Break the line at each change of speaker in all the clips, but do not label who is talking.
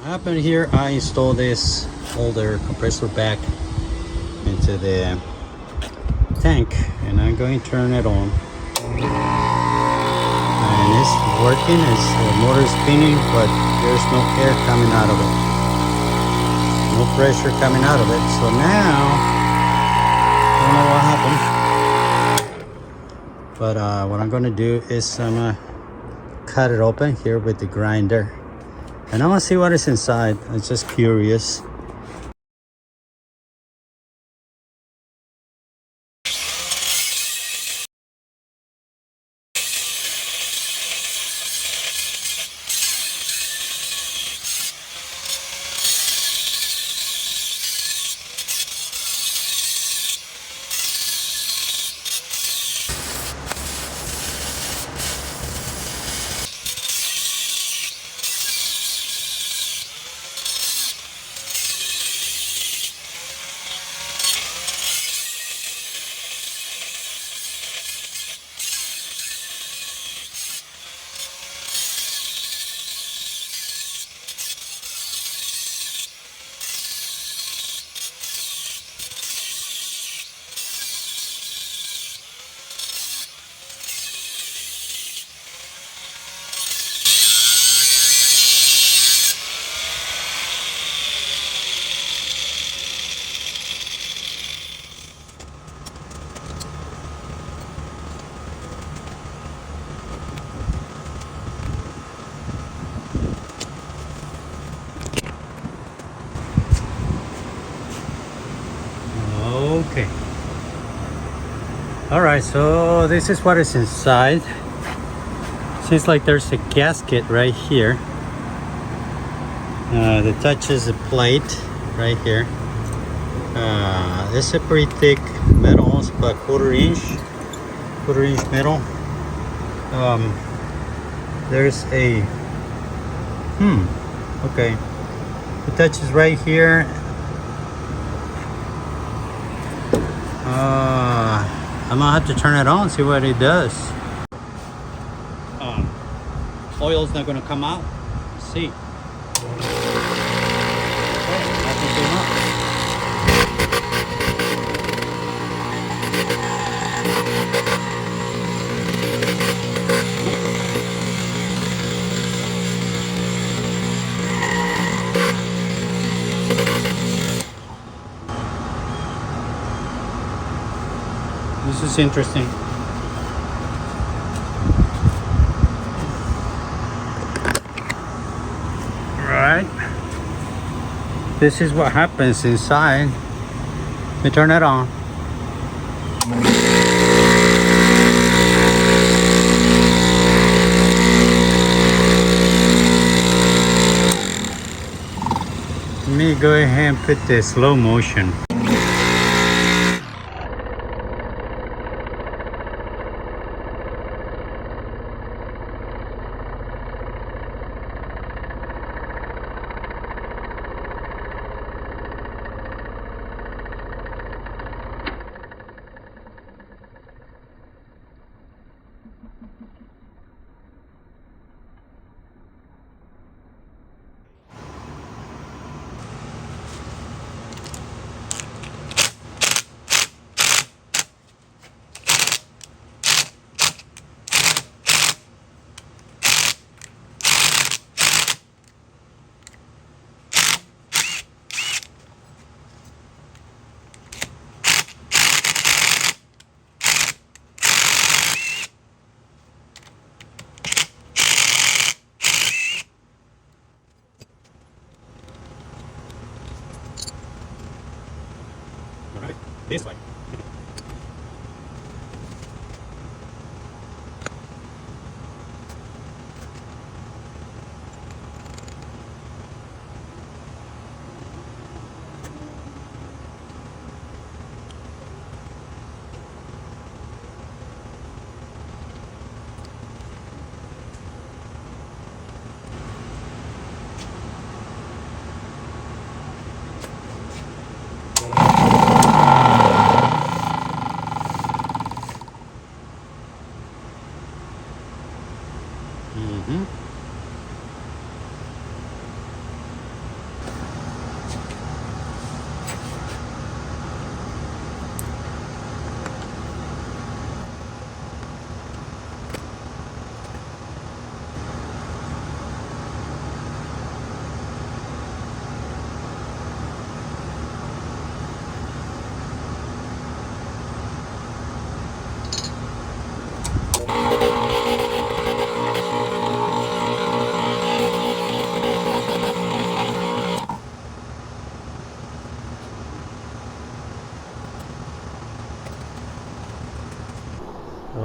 happened here, I installed this older compressor back into the tank, and I'm going to turn it on. And it's working, the motor is spinning, but there's no air coming out of it. No pressure coming out of it. So now, I don't know what happened. But what I'm going to do is I'm going to cut it open here with the grinder. And I want to see what is inside. I'm just curious. Okay. All right, so this is what is inside. Seems like there's a gasket right here that touches the plate right here. It's a pretty thick metal. It's about quarter inch metal. There's a okay, it touches right here. I'm gonna have to turn it on, see what it does. Oil's not gonna come out. Let's see. Nothing came out. This is interesting. Right. This is what happens inside. Let me turn it on. Let me go ahead and put the slow motion. All right, this way.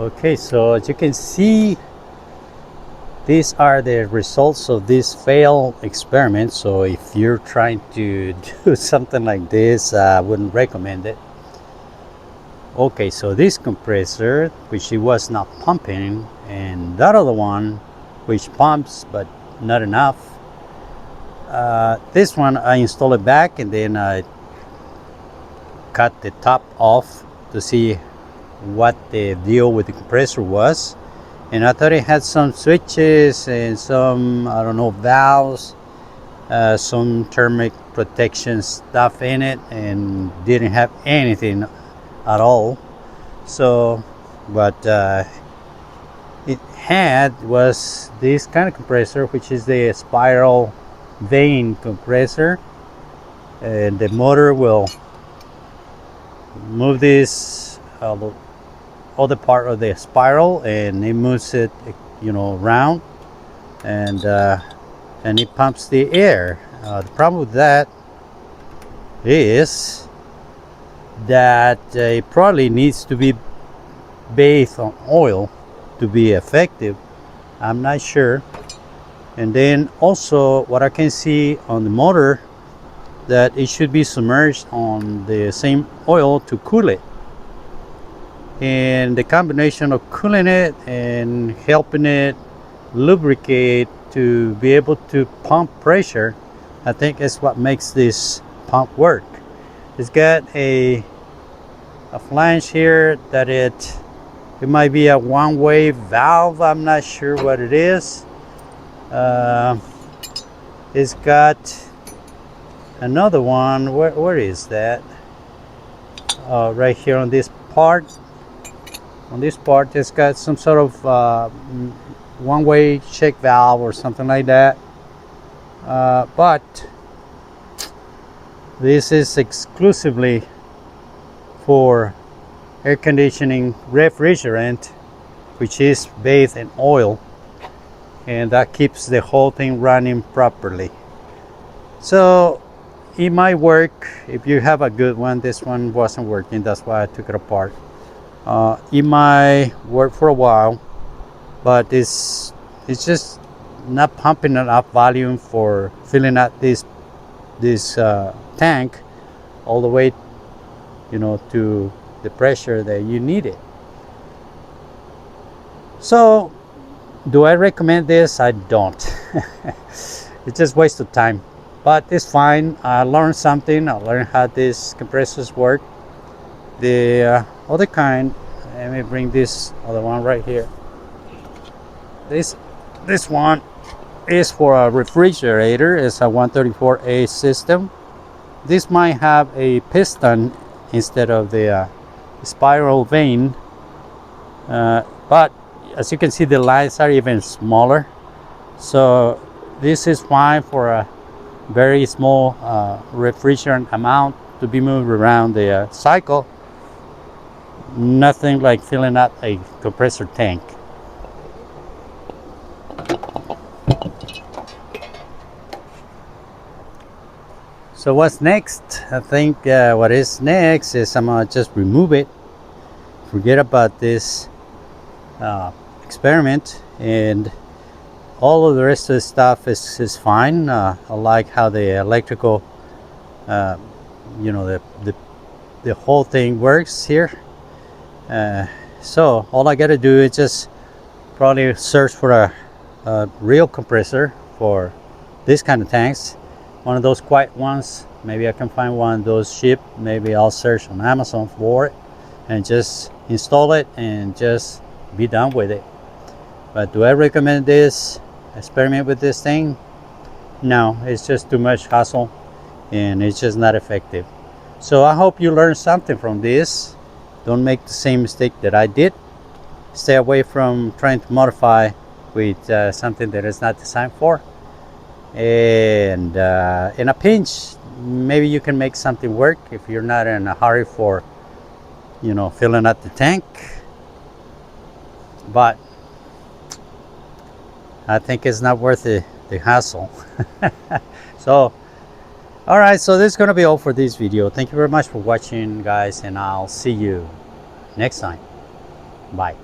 Okay, so as you can see, these are the results of this failed experiment. So if you're trying to do something like this, I wouldn't recommend it. Okay, so this compressor, which it was not pumping, and that other one, which pumps but not enough. This one I installed it back, and then I cut the top off to see what the deal with the compressor was. And I thought it had some switches and some, I don't know, valves, some thermic protection stuff in it, and didn't have anything at all. So what it had was this kind of compressor, which is the spiral vane compressor, and the motor will move this other part of the spiral, and it moves it, you know, around, and it pumps the air. The problem with that is that it probably needs to be bathed on oil to be effective. I'm not sure. And then also what I can see on the motor, that it should be submerged on the same oil to cool it. And the combination of cooling it and helping it lubricate to be able to pump pressure, I think is what makes this pump work. It's got a flange here that it might be a one-way valve. I'm not sure what it is. It's got another one. Where is that? Right here on this part. On this part, it's got some sort of one-way check valve or something like that. But this is exclusively for air conditioning refrigerant, which is bathed in oil, and that keeps the whole thing running properly. So it might work if you have a good one. This one wasn't working, that's why I took it apart. It might work for a while, but it's just not pumping enough volume for filling out this tank all the way, you know, to the pressure that you need it. So do I recommend this? I don't. It's just waste of time, but it's fine. I learned something. I learned how these compressors work. The other kind, let me bring this other one right here. This one is for a refrigerator. It's a 134A system. This might have a piston instead of the spiral vane, but as you can see, the lines are even smaller. So this is fine for a very small refrigerant amount to be moved around the cycle. Nothing like filling up a compressor tank. So what's next? I think what is next is I'm gonna just remove it, forget about this experiment, and all of the rest of the stuff is fine. I like how the electrical, you know, the whole thing works here. So all I gotta do is just probably search for a real compressor for this kind of tanks, one of those quiet ones. Maybe I can find one of those cheap. Maybe I'll search on Amazon for it and just install it and just be done with it. But do I recommend this experiment with this thing? No, it's just too much hassle and it's just not effective. So I hope you learned something from this. Don't make the same mistake that I did. Stay away from trying to modify with something that is not designed for. And in a pinch, maybe you can make something work if you're not in a hurry for, you know, filling up the tank. But I think it's not worth the hassle. So all right, so this is going to be all for this video. Thank you very much for watching, guys, and I'll see you next time. Bye.